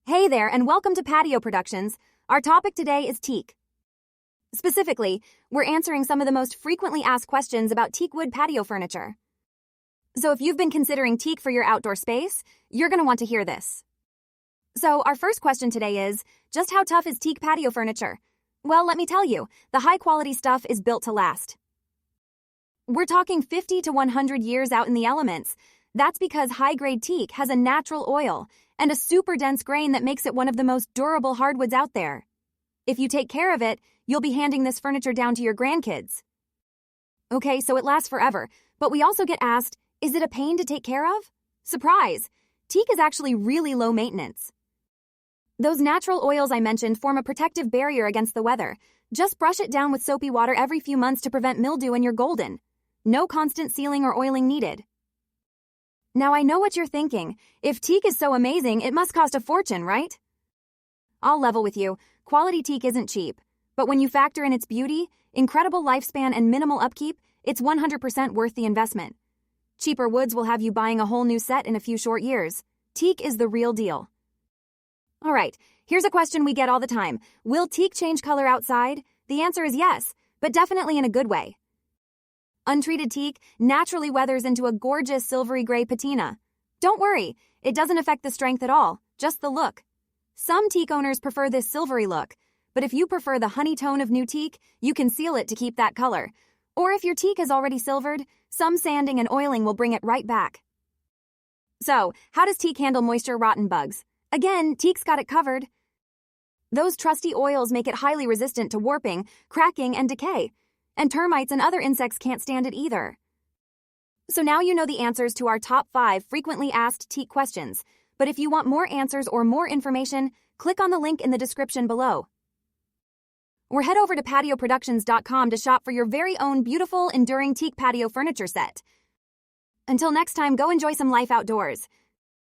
Hey there, and welcome to Patio Productions. Our topic today is teak. Specifically, we're answering some of the most frequently asked questions about teak wood patio furniture. So if you've been considering teak for your outdoor space, you're going to want to hear this. So our first question today is, just how tough is teak patio furniture? Well, let me tell you, the high-quality stuff is built to last. We're talking 50 to 100 years out in the elements. That's because high-grade teak has a natural oil and a super dense grain that makes it one of the most durable hardwoods out there. If you take care of it, you'll be handing this furniture down to your grandkids. Okay, so it lasts forever, but we also get asked, is it a pain to take care of? Surprise! Teak is actually really low maintenance. Those natural oils I mentioned form a protective barrier against the weather. Just brush it down with soapy water every few months to prevent mildew and you're golden. No constant sealing or oiling needed. Now I know what you're thinking. If teak is so amazing, it must cost a fortune, right? I'll level with you. Quality teak isn't cheap. But when you factor in its beauty, incredible lifespan, and minimal upkeep, it's 100% worth the investment. Cheaper woods will have you buying a whole new set in a few short years. Teak is the real deal. All right, here's a question we get all the time. Will teak change color outside? The answer is yes, but definitely in a good way. Untreated teak naturally weathers into a gorgeous silvery-grey patina. Don't worry, it doesn't affect the strength at all, just the look. Some teak owners prefer this silvery look, but if you prefer the honey tone of new teak, you can seal it to keep that color. Or if your teak is already silvered, some sanding and oiling will bring it right back. So, how does teak handle moisture, rot, and bugs? Again, teak's got it covered. Those trusty oils make it highly resistant to warping, cracking, and decay. And termites and other insects can't stand it either. So now you know the answers to our top 5 frequently asked teak questions. But if you want more answers or more information, click on the link in the description below. Or head over to patioproductions.com to shop for your very own beautiful, enduring teak patio furniture set. Until next time, go enjoy some life outdoors.